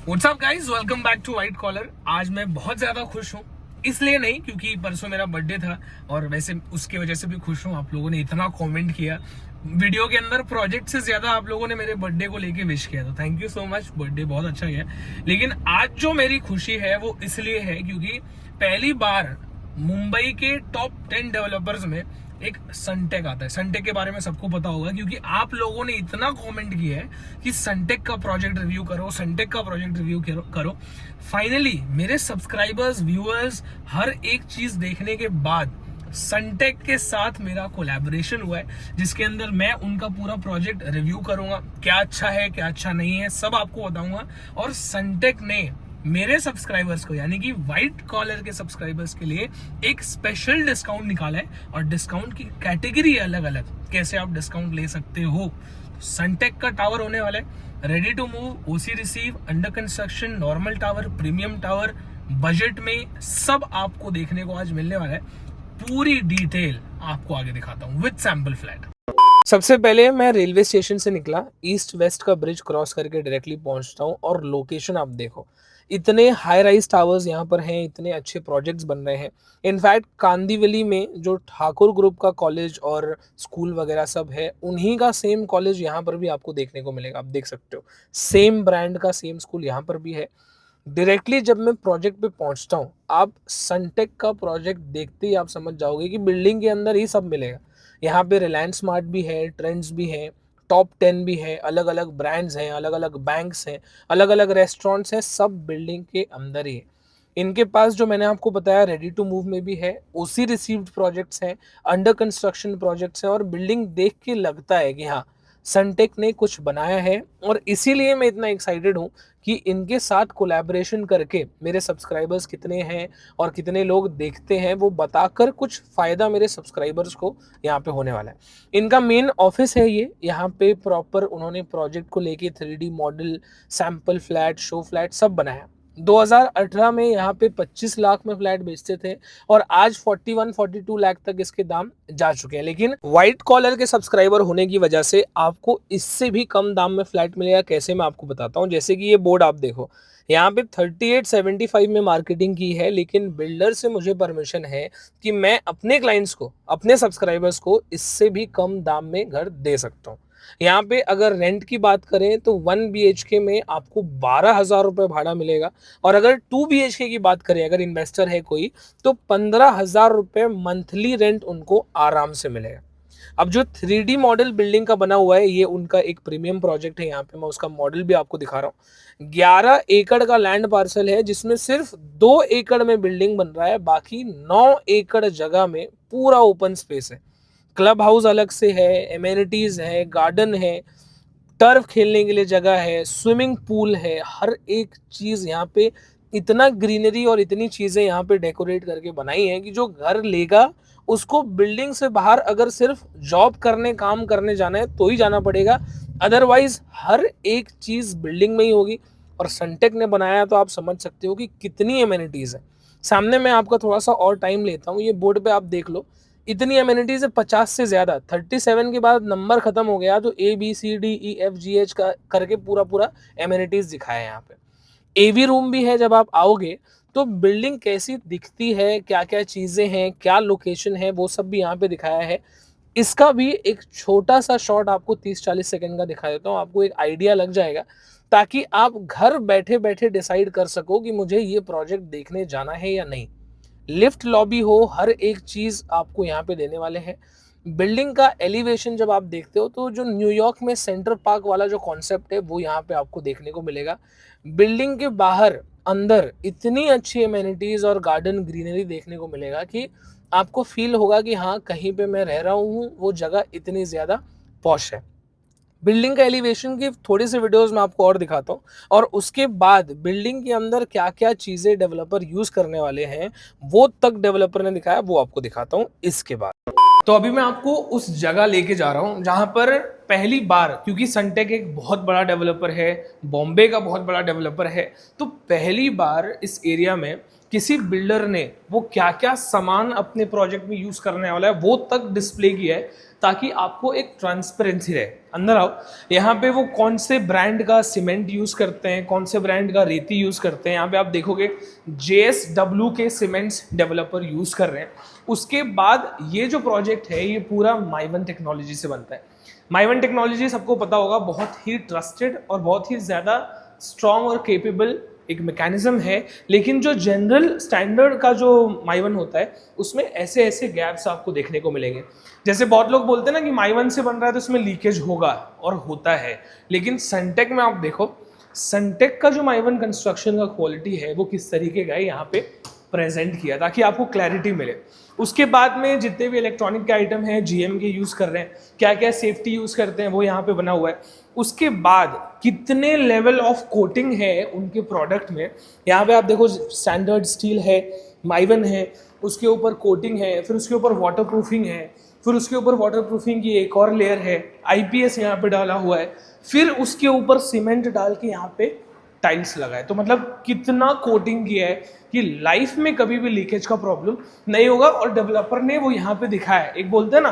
What's up guys, welcome back to white collar. आज मैं बहुत ज्यादा खुश हूँ। इसलिए नहीं क्योंकि परसों मेरा बर्थडे था, और वैसे उसकी वजह से भी खुश हूँ। आप लोगों ने इतना कमेंट किया वीडियो के अंदर, प्रोजेक्ट से ज्यादा आप लोगों ने मेरे बर्थडे को लेके विश किया, तो thank you so much. Birthday बहुत अच्छा गया। लेकिन आज जो मेरी खुशी है वो इसलिए है क्योंकि पहली बार मुंबई के टॉप 10 डेवलपर्स में एक सनटेक आता है। सनटेक के बारे में सबको पता होगा क्योंकि आप लोगों ने इतना कमेंट किया है कि सनटेक का प्रोजेक्ट रिव्यू करो, सनटेक का प्रोजेक्ट रिव्यू करो। फाइनली मेरे सब्सक्राइबर्स, व्यूअर्स, हर एक चीज देखने के बाद सनटेक के साथ मेरा कोलैबोरेशन हुआ है, जिसके अंदर मैं उनका पूरा प्रोजेक्ट रिव्यू करूंगा। क्या अच्छा है, क्या अच्छा नहीं है, सब आपको बताऊंगा। और सनटेक ने मेरे सब्सक्राइबर्स को, यानी कि व्हाइट कॉलर के सब्सक्राइबर्स के लिए एक स्पेशल डिस्काउंट निकाला है। और डिस्काउंट की कैटेगरी अलग अलग, कैसे आप डिस्काउंट ले सकते हो। सनटेक का टावर होने वाला है ready to move, OC receive, under construction, normal tower, premium tower, budget में, सब आपको देखने को आज मिलने वाला है। पूरी डिटेल आपको आगे दिखाता हूँ विद सैंपल फ्लैट। सबसे पहले मैं रेलवे स्टेशन से निकला, ईस्ट वेस्ट का ब्रिज क्रॉस करके डायरेक्टली पहुंचता हूं। और लोकेशन आप देखो, इतने हाई राइज टावर्स यहाँ पर हैं, इतने अच्छे प्रोजेक्ट्स बन रहे हैं। इनफैक्ट कांदीवली में जो ठाकुर ग्रुप का कॉलेज और स्कूल वगैरह सब है, उन्हीं का सेम कॉलेज यहाँ पर भी आपको देखने को मिलेगा। आप देख सकते हो सेम ब्रांड का सेम स्कूल यहाँ पर भी है। डायरेक्टली जब मैं प्रोजेक्ट पे पहुंचता हूँ, आप सनटेक का प्रोजेक्ट देखते ही आप समझ जाओगे कि बिल्डिंग के अंदर ही सब मिलेगा। यहाँ पे रिलायंस स्मार्ट भी है, ट्रेंड्स भी है, टॉप 10 भी है, अलग अलग ब्रांड्स हैं, अलग अलग बैंक्स हैं, अलग अलग रेस्टोरेंट्स हैं, सब बिल्डिंग के अंदर ही है। इनके पास जो मैंने आपको बताया रेडी टू मूव में भी है, ओसी रिसीव्ड प्रोजेक्ट्स हैं, अंडर कंस्ट्रक्शन प्रोजेक्ट्स हैं। और बिल्डिंग देख के लगता है कि हाँ, सनटेक ने कुछ बनाया है। और इसीलिए मैं इतना एक्साइटेड हूँ कि इनके साथ कोलैबोरेशन करके मेरे सब्सक्राइबर्स कितने हैं और कितने लोग देखते हैं, वो बताकर कुछ फ़ायदा मेरे सब्सक्राइबर्स को यहाँ पे होने वाला है। इनका मेन ऑफिस है ये, यहाँ पे प्रॉपर उन्होंने प्रोजेक्ट को लेके 3D model, sample flat, show flat सब बनाया। 2018 में यहाँ पे 25 लाख में फ्लैट बेचते थे, और आज 41-42 लाख तक इसके दाम जा चुके हैं। लेकिन व्हाइट कॉलर के सब्सक्राइबर होने की वजह से आपको इससे भी कम दाम में फ्लैट मिलेगा। कैसे, मैं आपको बताता हूँ। जैसे कि ये बोर्ड आप देखो, यहाँ पे 3875 में मार्केटिंग की है, लेकिन बिल्डर से मुझे परमिशन है कि मैं अपने क्लाइंट्स को, अपने सब्सक्राइबर्स को इससे भी कम दाम में घर दे सकता हूँ। यहाँ पे अगर रेंट की बात करें तो 1 BHK में आपको 12,000 रुपये भाड़ा मिलेगा। और अगर 2 BHK की बात करें, अगर इन्वेस्टर है कोई, तो 15,000 रुपये मंथली रेंट उनको आराम से मिलेगा। अब जो 3D मॉडल बिल्डिंग का बना हुआ है, ये उनका एक प्रीमियम प्रोजेक्ट है। यहाँ पे मैं उसका मॉडल भी आपको दिखा रहा हूँ। 11 एकड़ का लैंड पार्सल है, जिसमें सिर्फ 2 एकड़ में बिल्डिंग बन रहा है, बाकी 9 एकड़ जगह में पूरा ओपन स्पेस है। क्लब हाउस अलग से है, एमेनिटीज है, गार्डन है, टर्फ खेलने के लिए जगह है, स्विमिंग पूल है, हर एक चीज यहाँ पे इतना ग्रीनरी और इतनी चीजें यहाँ पे डेकोरेट करके बनाई है कि जो घर लेगा उसको बिल्डिंग से बाहर अगर सिर्फ जॉब करने, काम करने जाना है तो ही जाना पड़ेगा, अदरवाइज हर एक चीज बिल्डिंग में ही होगी। और सनटेक ने बनाया तो आप समझ सकते हो कि कितनी एमेनिटीज है। सामने मैं आपका थोड़ा सा और टाइम लेता हूँ, ये बोर्ड पे आप देख लो, इतनी एमेनिटीज है, 50 से ज्यादा। 37 के बाद नंबर खत्म हो गया, तो ABCDEFGH का करके पूरा पूरा एमेनिटीज दिखाया है यहाँ पे। AV रूम भी है। जब आप आओगे तो बिल्डिंग कैसी दिखती है, क्या क्या चीजें हैं, क्या लोकेशन है, वो सब भी यहाँ पे दिखाया है। इसका भी एक छोटा सा शॉट आपको 30-40 सेकंड का दिखा देता हूँ, आपको एक आइडिया लग जाएगा, ताकि आप घर बैठे बैठे डिसाइड कर सको कि मुझे ये प्रोजेक्ट देखने जाना है या नहीं। लिफ्ट लॉबी हो, हर एक चीज आपको यहाँ पे देने वाले हैं। बिल्डिंग का एलिवेशन जब आप देखते हो तो जो न्यूयॉर्क में सेंटर पार्क वाला जो कॉन्सेप्ट है वो यहाँ पे आपको देखने को मिलेगा। बिल्डिंग के बाहर अंदर इतनी अच्छी एमेनिटीज और गार्डन ग्रीनरी देखने को मिलेगा कि आपको फील होगा कि हाँ, कहीं पे मैं रह रहा हूँ, वो जगह इतनी ज्यादा पॉश है। बिल्डिंग का एलिवेशन की थोड़ी सी वीडियोस में आपको और दिखाता हूँ, और उसके बाद बिल्डिंग के अंदर क्या क्या चीजें डेवलपर यूज करने वाले हैं वो तक डेवलपर ने दिखाया, वो आपको दिखाता हूँ इसके बाद। तो अभी मैं आपको उस जगह लेके जा रहा हूँ जहां पर पहली बार, क्योंकि सनटेक एक बहुत बड़ा डेवलपर है, बॉम्बे का बहुत बड़ा डेवलपर है, तो पहली बार इस एरिया में किसी बिल्डर ने वो क्या क्या सामान अपने प्रोजेक्ट में यूज करने वाला है वो तक डिस्प्ले किया है, ताकि आपको एक ट्रांसपेरेंसी रहे। अंदर आओ, यहाँ पे वो कौन से ब्रांड का सीमेंट यूज करते हैं, कौन से ब्रांड का रेती यूज करते हैं, यहाँ पे आप देखोगे JSW के सीमेंट्स डेवलपर यूज कर रहे हैं। उसके बाद ये जो प्रोजेक्ट है ये पूरा माइवन टेक्नोलॉजी से बनता है। माइवन टेक्नोलॉजी सबको पता होगा, बहुत ही ट्रस्टेड और बहुत ही ज़्यादा स्ट्रॉन्ग और केपेबल एक मैकेनिज्म है। लेकिन जो जनरल स्टैंडर्ड का जो माइवन होता है उसमें ऐसे ऐसे गैप्स आपको देखने को मिलेंगे। जैसे बहुत लोग बोलते हैं ना कि माइवन से बन रहा है तो इसमें लीकेज होगा, और होता है। लेकिन सनटेक में आप देखो, सनटेक का जो माइवन कंस्ट्रक्शन का क्वालिटी है वो किस तरीके का है यहाँ पे प्रेजेंट किया, ताकि आपको क्लैरिटी मिले। उसके बाद में जितने भी इलेक्ट्रॉनिक के आइटम हैं GM के यूज़ कर रहे हैं, क्या क्या सेफ्टी यूज़ करते हैं वो यहाँ पे बना हुआ है। उसके बाद कितने लेवल ऑफ कोटिंग है उनके प्रोडक्ट में, यहाँ पे आप देखो स्टैंडर्ड स्टील है, माइवन है, उसके ऊपर कोटिंग है, फिर उसके ऊपर वाटर प्रूफिंग है, फिर उसके ऊपर वाटर प्रूफिंग की एक और लेयर है, IPS यहाँ पे डाला हुआ है, फिर उसके ऊपर सीमेंट डाल के यहाँ पे टाइल्स लगाए। तो मतलब कितना कोटिंग किया है कि लाइफ में कभी भी लीकेज का प्रॉब्लम नहीं होगा। और डेवलपर ने वो यहाँ पे दिखाया है। एक बोलते हैं ना,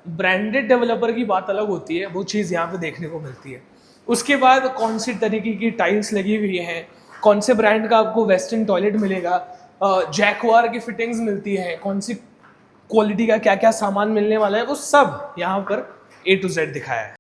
ब्रांडेड डेवलपर की बात अलग होती है, वो चीज़ यहाँ पे देखने को मिलती है। उसके बाद कौन सी तरीके की टाइल्स लगी हुई हैं, कौन से ब्रांड का आपको वेस्टर्न टॉयलेट मिलेगा, जैकवार की फिटिंग्स मिलती हैं, कौन सी क्वालिटी का क्या क्या सामान मिलने वाला है, वो सब यहाँ पर A to Z दिखाया है।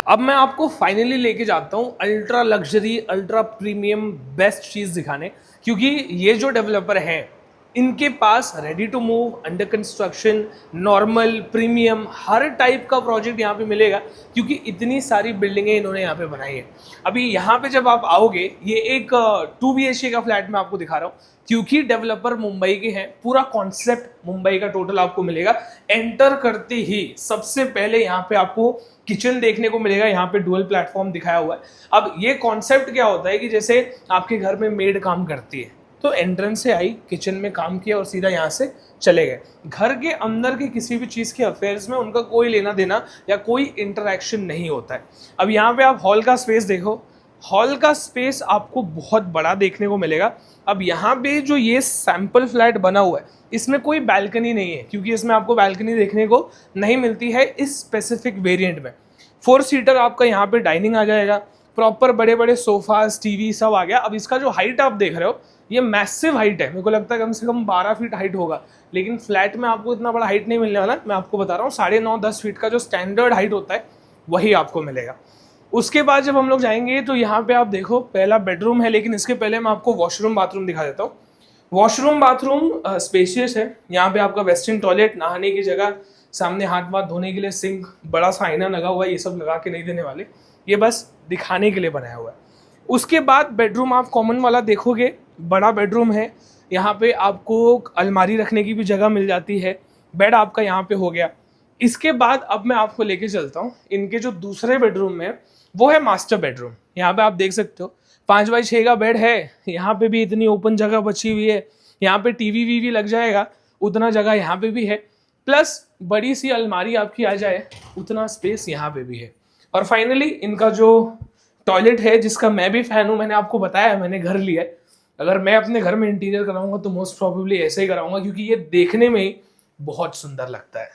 अब मैं आपको फाइनली लेके जाता हूँ ultra luxury, ultra premium best चीज़ दिखाने, क्योंकि ये जो डेवलपर हैं इनके पास ready to move, under construction, normal, premium, हर टाइप का प्रोजेक्ट यहाँ पे मिलेगा, क्योंकि इतनी सारी बिल्डिंगें इन्होंने यहाँ पे बनाई है। अभी यहाँ पे जब आप आओगे, ये एक 2 BHK का फ्लैट मैं आपको दिखा रहा हूँ, क्योंकि डेवलपर मुंबई के हैं। पूरा कॉन्सेप्ट मुंबई का टोटल आपको मिलेगा। एंटर करते ही सबसे पहले यहाँ पे आपको किचन देखने को मिलेगा, यहाँ पे डुअल प्लेटफॉर्म दिखाया हुआ है। अब ये कॉन्सेप्ट क्या होता है कि जैसे आपके घर में मेड काम करती है, तो एंट्रेंस से आई, किचन में काम किया और सीधा यहाँ से चले गए। घर के अंदर की किसी भी चीज़ के अफेयर्स में उनका कोई लेना देना या कोई इंटरेक्शन नहीं होता है। अब यहाँ पे आप हॉल का स्पेस देखो, हॉल का स्पेस आपको बहुत बड़ा देखने को मिलेगा। अब यहाँ पे जो ये सैंपल फ्लैट बना हुआ है, इसमें कोई बैल्कनी नहीं है, क्योंकि इसमें आपको बैल्कनी देखने को नहीं मिलती है इस स्पेसिफिक वेरिएंट में। 4 सीटर आपका यहाँ पे डाइनिंग आ जाएगा, प्रॉपर बड़े बड़े सोफाज, टीवी सब आ गया। अब इसका जो हाइट आप देख रहे हो, ये मैसिव हाइट है। मेरे को लगता है कम से कम 12 फीट हाइट होगा, लेकिन फ्लैट में आपको इतना बड़ा हाइट नहीं मिलने वाला। मैं आपको बता रहा हूँ 9.5-10 फीट का जो स्टैंडर्ड हाइट होता है वही आपको मिलेगा। उसके बाद जब हम लोग जाएंगे तो यहाँ पे आप देखो पहला बेडरूम है, लेकिन इसके पहले मैं आपको वॉशरूम बाथरूम दिखा देता हूँ। वॉशरूम बाथरूम स्पेशियस है। यहाँ पे आपका वेस्टर्न टॉयलेट, नहाने की जगह, सामने हाथ वाथ धोने के लिए सिंक, बड़ा सा आईना लगा हुआ है। ये सब लगा के नहीं देने वाले, ये बस दिखाने के लिए बनाया हुआ है। उसके बाद बेडरूम आप कॉमन वाला देखोगे, बड़ा बेडरूम है। यहाँ पे आपको अलमारी रखने की भी जगह मिल जाती है। बेड आपका यहाँ पे हो गया। इसके बाद अब मैं आपको लेके चलता हूँ इनके जो दूसरे बेडरूम में, वो है मास्टर बेडरूम। यहाँ पे आप देख सकते हो 5x6 का बेड है। यहाँ पे भी इतनी ओपन जगह बची हुई है, यहाँ पे टीवी वीवी लग जाएगा, उतना जगह यहाँ पे भी है। प्लस बड़ी सी अलमारी आपकी आ जाए, उतना स्पेस यहाँ पे भी है। और फाइनली इनका जो टॉयलेट है, जिसका मैं भी फैन हूँ, मैंने आपको बताया मैंने घर लिया है। अगर मैं अपने घर में इंटीरियर कराऊंगा तो मोस्ट प्रोबेबली ऐसे ही कराऊंगा, क्योंकि ये देखने में ही बहुत सुंदर लगता है।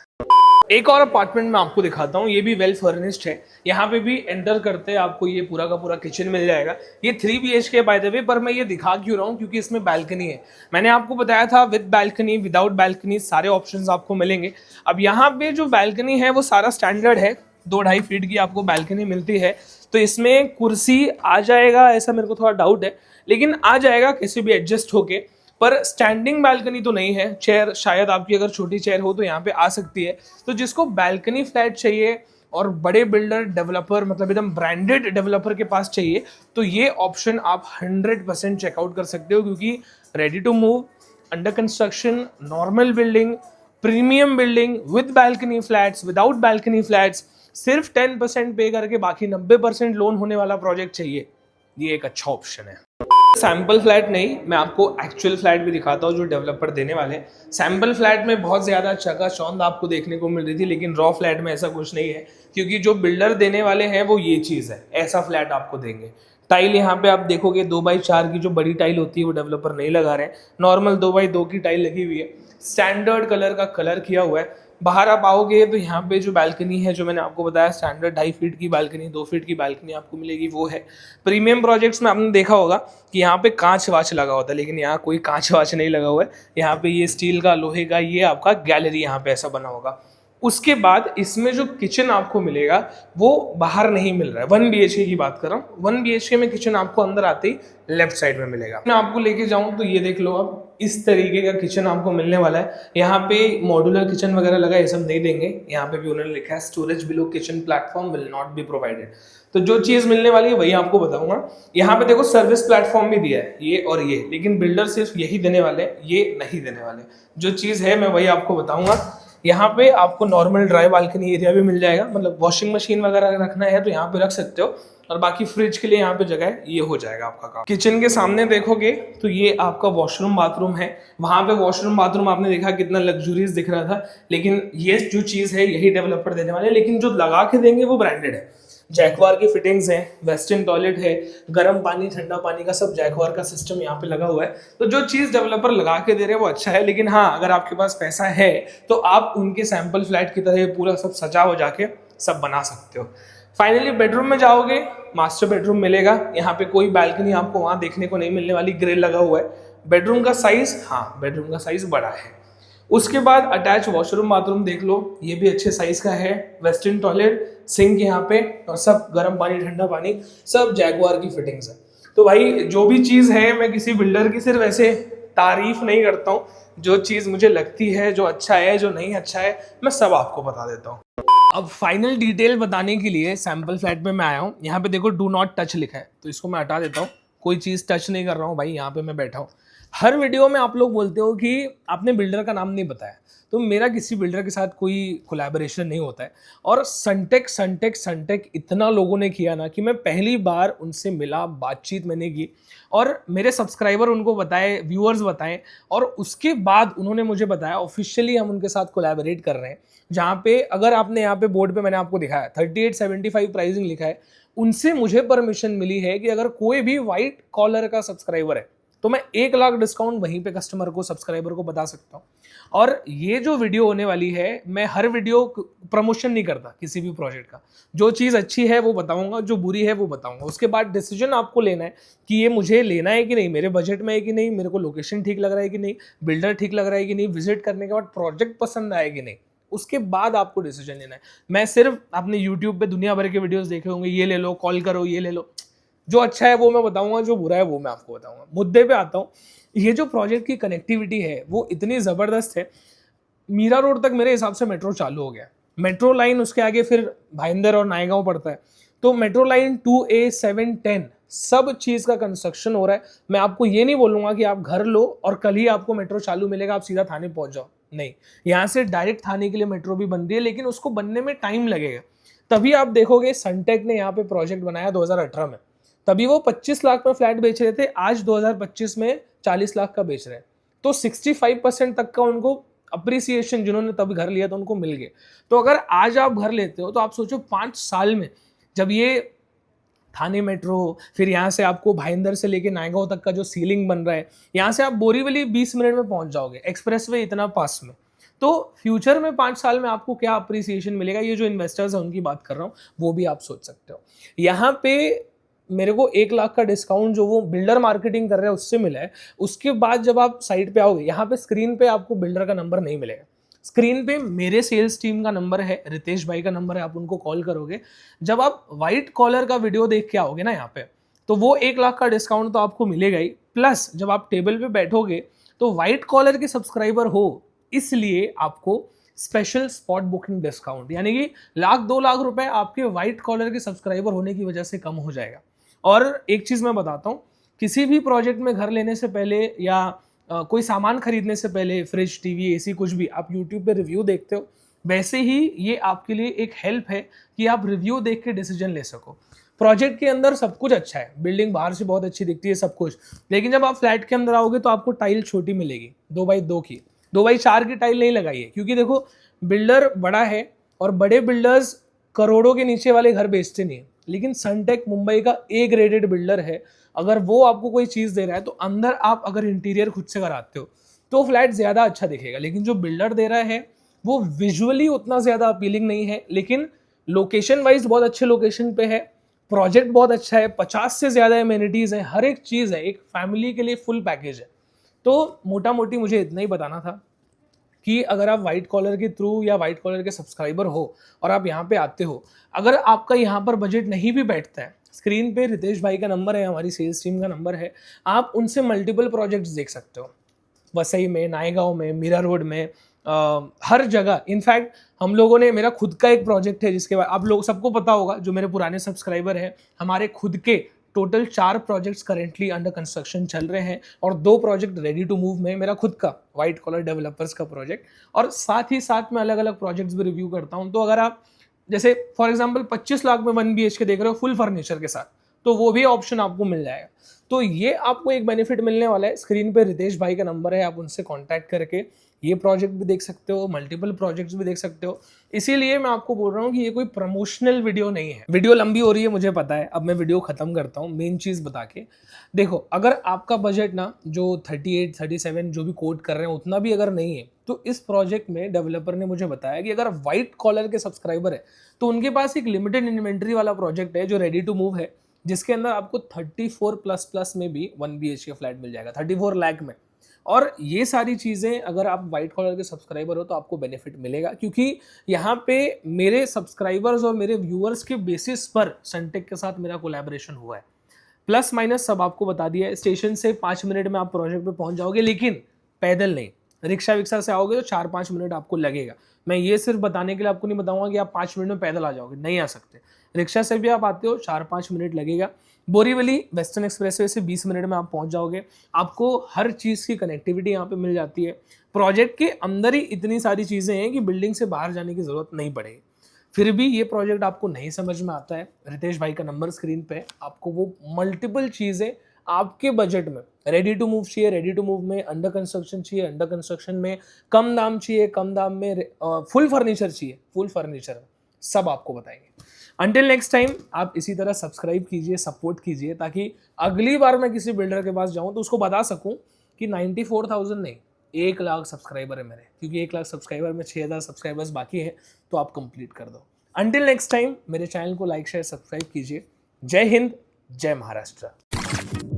एक और अपार्टमेंट मैं आपको दिखाता हूँ, ये भी वेल फर्निश्ड है। यहाँ पे भी एंटर करते हैं आपको ये पूरा का पूरा किचन मिल जाएगा। ये 3 BHK बाय द वे, पर मैं ये दिखा क्यों रहा हूँ, क्योंकि इसमें बैल्कनी है। मैंने आपको बताया था विद बैल्कनी, विदाउट बैल्कनी, सारे ऑप्शंस आपको मिलेंगे। अब यहाँ पे जो बैल्कनी है वो सारा स्टैंडर्ड है, 2-2.5 फीट की आपको बैल्कनी मिलती है। तो इसमें कुर्सी आ जाएगा, ऐसा मेरे को थोड़ा डाउट है, लेकिन आ जाएगा कैसे भी एडजस्ट होके। पर स्टैंडिंग बैल्कनी तो नहीं है। चेयर शायद आपकी अगर छोटी चेयर हो तो यहाँ पे आ सकती है। तो जिसको बैल्कनी फ्लैट चाहिए और बड़े बिल्डर डेवलपर, मतलब एकदम ब्रांडेड डेवलपर के पास चाहिए, तो ये ऑप्शन आप 100% चेकआउट कर सकते हो, क्योंकि ready to move, under construction, normal building, premium building, with balcony flats, without balcony flats, सिर्फ 10% पे करके बाकी 90% लोन होने वाला प्रोजेक्ट चाहिए ये एक अच्छा ऑप्शन है। सैम्पल फ्लैट नहीं, मैं आपको एक्चुअल फ्लैट भी दिखाता हूँ जो डेवलपर देने वाले हैं। सैम्पल फ्लैट में बहुत ज़्यादा चकाचौंध आपको देखने को मिल रही थी, लेकिन रॉ फ्लैट में ऐसा कुछ नहीं है, क्योंकि जो बिल्डर देने वाले हैं वो ये चीज़ है, ऐसा फ्लैट आपको देंगे। टाइल यहाँ पे आप देखोगे 2x4 की जो बड़ी टाइल होती है वो डेवलपर नहीं लगा रहे हैं, नॉर्मल 2x2 की टाइल लगी हुई है, स्टैंडर्ड कलर का कलर किया हुआ है। बाहर आप आओगे तो यहाँ पे जो बालकनी है, जो मैंने आपको बताया स्टैंडर्ड 2.5 फीट की बालकनी, 2 फीट की बालकनी आपको मिलेगी, वो है। प्रीमियम प्रोजेक्ट्स में आपने देखा होगा कि यहाँ पे कांच वाच लगा होता है, लेकिन यहाँ कोई कांच वाच नहीं लगा हुआ है। यहाँ पे ये स्टील का, लोहे का, ये आपका गैलरी यहाँ पे ऐसा बना होगा। उसके बाद इसमें जो किचन आपको मिलेगा वो बाहर नहीं मिल रहा है। 1 BHK की बात कर रहा हूँ। 1 BHK में किचन आपको अंदर आते ही लेफ्ट साइड में मिलेगा। मैं आपको लेके जाऊँ तो ये देख लो, अब इस तरीके का किचन आपको मिलने वाला है। यहाँ पे मॉड्यूलर किचन वगैरह लगा, ये सब नहीं देंगे। यहाँ पे भी उन्होंने लिखा है storage below kitchen platform will not be provided. तो जो चीज मिलने वाली है वही आपको बताऊंगा। यहाँ पे देखो सर्विस प्लेटफॉर्म भी दिया है, ये और ये, लेकिन बिल्डर सिर्फ यही देने वाले, ये नहीं देने वाले। जो चीज है मैं वही आपको बताऊंगा। यहाँ पे आपको नॉर्मल ड्राई बालकनी एरिया भी मिल जाएगा, मतलब वॉशिंग मशीन वगैरह रखना है तो यहाँ पे रख सकते हो, और बाकी फ्रिज के लिए यहाँ पे जगह है, ये हो जाएगा आपका काम। किचन के सामने देखोगे तो ये आपका वॉशरूम बाथरूम है। वहां पे वॉशरूम बाथरूम आपने देखा कितना लग्जूरियस दिख रहा था, लेकिन ये जो चीज है यही डेवलपर देने वाले, लेकिन जो लगा के देंगे वो ब्रांडेड है। जैकवार की फिटिंग्स है, वेस्टर्न टॉयलेट है, गर्म पानी ठंडा पानी का सब जैकवार का सिस्टम यहाँ पे लगा हुआ है। तो जो चीज डेवलपर लगा के दे रहे हैं वो अच्छा है, लेकिन हाँ अगर आपके पास पैसा है तो आप उनके सैंपल फ्लैट की तरह पूरा सब सजा हो जाके सब बना सकते हो। फाइनली बेडरूम में जाओगे, मास्टर बेडरूम मिलेगा। यहाँ पे कोई बालकनी आपको वहां देखने को नहीं मिलने वाली, ग्रिल लगा हुआ है। बेडरूम का साइज, हाँ बेडरूम का साइज बड़ा है। उसके बाद अटैच वॉशरूम बाथरूम देख लो, ये भी अच्छे साइज का है। वेस्टर्न टॉयलेट, सिंक यहाँ पे, और सब गर्म पानी ठंडा पानी, सब जैगुआर की फिटिंग्स है। तो भाई जो भी चीज़ है, मैं किसी बिल्डर की सिर्फ ऐसे तारीफ नहीं करता हूँ, जो चीज़ मुझे लगती है, जो अच्छा है, जो नहीं अच्छा है, मैं सब आपको बता देता हूँ। अब फाइनल डिटेल बताने के लिए सैंपल फ्लैट में मैं आया हूँ। यहाँ पे देखो डू नॉट टच लिखा है, तो इसको मैं हटा देता हूँ। कोई चीज़ टच नहीं कर रहा हूँ भाई, यहाँ पे मैं बैठा हूँ। हर वीडियो में आप लोग बोलते हो कि आपने बिल्डर का नाम नहीं बताया, तो मेरा किसी बिल्डर के साथ कोई कोलैबोरेशन नहीं होता है। और सनटेक इतना लोगों ने किया ना कि मैं पहली बार उनसे मिला, बातचीत मैंने की, और मेरे सब्सक्राइबर उनको बताए, व्यूअर्स बताएं, और उसके बाद उन्होंने मुझे बताया ऑफिशियली हम उनके साथ कोलैबोरेट कर रहे हैं। जहाँ पे अगर आपने यहाँ पे बोर्ड पे मैंने आपको दिखाया 3875 प्राइसिंग लिखा है, उनसे मुझे परमिशन मिली है कि अगर कोई भी व्हाइट कॉलर का सब्सक्राइबर है तो मैं 1 लाख डिस्काउंट वहीं पे कस्टमर को, सब्सक्राइबर को बता सकता हूँ। और ये जो वीडियो होने वाली है, मैं हर वीडियो प्रमोशन नहीं करता किसी भी प्रोजेक्ट का। जो चीज़ अच्छी है वो बताऊंगा, जो बुरी है वो बताऊंगा। उसके बाद डिसीजन आपको लेना है कि ये मुझे लेना है कि नहीं, मेरे बजट में है कि नहीं, मेरे को लोकेशन ठीक लग रहा है कि नहीं, बिल्डर ठीक लग रहा है कि नहीं, विजिट करने के बाद प्रोजेक्ट पसंद आए कि नहीं, उसके बाद आपको डिसीजन लेना है। मैं सिर्फ आपने यूट्यूब पे दुनिया भर के वीडियोस देखे होंगे, ये ले लो, कॉल करो, ये ले लो, जो अच्छा है वो मैं बताऊंगा, जो बुरा है वो मैं आपको बताऊंगा। मुद्दे पे आता हूँ। ये जो प्रोजेक्ट की कनेक्टिविटी है वो इतनी ज़बरदस्त है। मीरा रोड तक मेरे हिसाब से मेट्रो चालू हो गया, मेट्रो लाइन उसके आगे फिर भाईंदर और नायगांव पड़ता है, तो मेट्रो लाइन 2A 7 10 सब चीज़ का कंस्ट्रक्शन हो रहा है। मैं आपको ये नहीं बोलूँगा कि आप घर लो और कल ही आपको मेट्रो चालू मिलेगा, आप सीधा थाने पहुँच जाओ, नहीं। यहाँ से डायरेक्ट थाने के लिए मेट्रो भी बन रही है, लेकिन उसको बनने में टाइम लगेगा। तभी आप देखोगे सनटेक ने यहाँ पे प्रोजेक्ट बनाया 2018 में, तभी वो 25 लाख में फ्लैट बेच रहे थे, आज 2025 में 40 लाख का बेच रहे हैं। तो 65% तक का उनको अप्रिसिएशन, जिन्होंने तब घर लिया था उनको मिल गए। तो अगर आज आप घर लेते हो तो आप सोचो 5 साल में, जब ये थाने मेट्रो, फिर यहाँ से आपको भाईंदर से लेके नायगांव तक का जो सीलिंग बन रहा है, यहाँ से आप बोरीवली 20 मिनट में पहुंच जाओगे, एक्सप्रेसवे इतना पास में। तो फ्यूचर में 5 साल में आपको क्या अप्रिसिएशन मिलेगा, ये जो इन्वेस्टर्स हैं उनकी बात कर रहा हूँ, वो भी आप सोच सकते हो। यहाँ पे मेरे को 1 लाख का डिस्काउंट जो वो बिल्डर मार्केटिंग कर रहे हैं उससे मिला है। उसके बाद जब आप साइट पे आओगे, यहाँ पे स्क्रीन पे आपको बिल्डर का नंबर नहीं मिलेगा, स्क्रीन पे मेरे सेल्स टीम का नंबर है, रितेश भाई का नंबर है, आप उनको कॉल करोगे। जब आप व्हाइट कॉलर का वीडियो देख के आओगे ना यहाँ पे, तो वो 1 लाख का डिस्काउंट तो आपको मिलेगा ही, प्लस जब आप टेबल पे बैठोगे तो व्हाइट कॉलर के सब्सक्राइबर हो, इसलिए आपको स्पेशल स्पॉट बुकिंग डिस्काउंट, यानी कि 1-2 लाख रुपए आपके व्हाइट कॉलर के सब्सक्राइबर होने की वजह से कम हो जाएगा। और एक चीज मैं बताता हूँ, किसी भी प्रोजेक्ट में घर लेने से पहले या कोई सामान खरीदने से पहले, फ्रिज, टीवी, एसी, कुछ भी, आप यूट्यूब पे रिव्यू देखते हो, वैसे ही ये आपके लिए एक हेल्प है कि आप रिव्यू देख के डिसीजन ले सको। प्रोजेक्ट के अंदर सब कुछ अच्छा है, बिल्डिंग बाहर से बहुत अच्छी दिखती है सब कुछ, लेकिन जब आप फ्लैट के अंदर आओगे तो आपको टाइल छोटी मिलेगी, 2x2 की, 2x4 की टाइल नहीं लगाई है, क्योंकि देखो बिल्डर बड़ा है और बड़े बिल्डर्स करोड़ों के नीचे वाले घर बेचते नहीं है, लेकिन सनटेक मुंबई का ए ग्रेडेड बिल्डर है, अगर वो आपको कोई चीज़ दे रहा है तो अंदर आप अगर इंटीरियर खुद से कराते हो तो फ्लैट ज़्यादा अच्छा दिखेगा। लेकिन जो बिल्डर दे रहा है वो विजुअली उतना ज़्यादा अपीलिंग नहीं है, लेकिन लोकेशन वाइज बहुत अच्छे लोकेशन पे है, प्रोजेक्ट बहुत अच्छा है, 50 से ज़्यादा एमेनिटीज़ हैं, हर एक चीज़ है, एक फैमिली के लिए फुल पैकेज है। तो मोटा मोटी मुझे इतना ही बताना था कि अगर आप वाइट कॉलर के थ्रू या वाइट कॉलर के सब्सक्राइबर हो और आप यहाँ पे आते हो, अगर आपका यहाँ पर बजट नहीं भी बैठता है, स्क्रीन पे रितेश भाई का नंबर है, हमारी सेल्स टीम का नंबर है, आप उनसे मल्टीपल प्रोजेक्ट्स देख सकते हो, वसई में, नायगांव में, मीरा रोड में, हर जगह। इनफैक्ट हम लोगों ने, मेरा खुद का एक प्रोजेक्ट है जिसके बाद आप लोग सबको पता होगा, जो मेरे पुराने सब्सक्राइबर हैं, हमारे खुद के total 4 projects currently under construction चल रहे हैं और 2 प्रोजेक्ट रेडी टू मूव में, मेरा खुद का वाइट कॉलर डेवलपर्स का प्रोजेक्ट, और साथ ही साथ मैं अलग अलग प्रोजेक्ट्स भी रिव्यू करता हूं। तो अगर आप जैसे फॉर एग्जांपल 25 लाख में 1 BHK देख रहे हो फुल फर्नीचर के साथ, तो वो भी ऑप्शन आपको मिल जाएगा। तो ये आपको एक बेनिफिट मिलने वाला है। स्क्रीन पे रितेश भाई का नंबर है, आप उनसे कांटेक्ट करके ये प्रोजेक्ट भी देख सकते हो, मल्टीपल प्रोजेक्ट्स भी देख सकते हो। इसीलिए मैं आपको बोल रहा हूँ कि ये कोई प्रमोशनल वीडियो नहीं है। वीडियो लंबी हो रही है मुझे पता है, अब मैं वीडियो खत्म करता हूँ मेन चीज बता के। देखो, अगर आपका बजट ना जो 38 37 जो भी कोट कर रहे हैं उतना भी अगर नहीं है, तो इस प्रोजेक्ट में डेवलपर ने मुझे बताया कि अगर व्हाइट कॉलर के सब्सक्राइबर है तो उनके पास एक लिमिटेड इन्वेंट्री वाला प्रोजेक्ट है जो रेडी टू मूव है, जिसके अंदर आपको 34 प्लस प्लस में भी 1 BHK फ्लैट मिल जाएगा, 34 लाख में। और ये सारी चीज़ें अगर आप व्हाइट कॉलर के सब्सक्राइबर हो तो आपको बेनिफिट मिलेगा, क्योंकि यहाँ पे मेरे सब्सक्राइबर्स और मेरे व्यूअर्स के बेसिस पर सनटेक के साथ मेरा कोलैबोरेशन हुआ है। प्लस माइनस सब आपको बता दिया है। स्टेशन से 5 मिनट में आप प्रोजेक्ट पे पहुंच जाओगे, लेकिन पैदल नहीं, रिक्शा विक्शा से आओगे तो 4-5 मिनट आपको लगेगा। मैं ये सिर्फ बताने के लिए आपको नहीं बताऊंगा कि आप 5 मिनट में पैदल आ जाओगे, नहीं आ सकते। रिक्शा से भी आप आते हो 4-5 मिनट लगेगा। बोरीवली वेस्टर्न एक्सप्रेसवे से 20 मिनट में आप पहुंच जाओगे। आपको हर चीज़ की कनेक्टिविटी यहाँ पे मिल जाती है। प्रोजेक्ट के अंदर ही इतनी सारी चीज़ें हैं कि बिल्डिंग से बाहर जाने की ज़रूरत नहीं पड़ेगी। फिर भी ये प्रोजेक्ट आपको नहीं समझ में आता है, रितेश भाई का नंबर स्क्रीन पे है, आपको वो मल्टीपल चीज़ें आपके बजट में, रेडी टू मूव चाहिए, रेडी टू मूव में, अंडर कंस्ट्रक्शन चाहिए, अंडर कंस्ट्रक्शन में, कम दाम चाहिए, कम दाम में, फुल फर्नीचर चाहिए, फुल फर्नीचर, सब आपको बताएंगे। अंटिल नेक्स्ट टाइम आप इसी तरह सब्सक्राइब कीजिए, सपोर्ट कीजिए, ताकि अगली बार मैं किसी बिल्डर के पास जाऊं तो उसको बता सकूं कि 94,000 नहीं, 1 लाख सब्सक्राइबर है मेरे, क्योंकि 1 लाख सब्सक्राइबर में 6,000 सब्सक्राइबर्स बाकी है, तो आप कंप्लीट कर दो। अंटिल नेक्स्ट टाइम मेरे चैनल को लाइक शेयर सब्सक्राइब कीजिए। जय हिंद, जय महाराष्ट्र।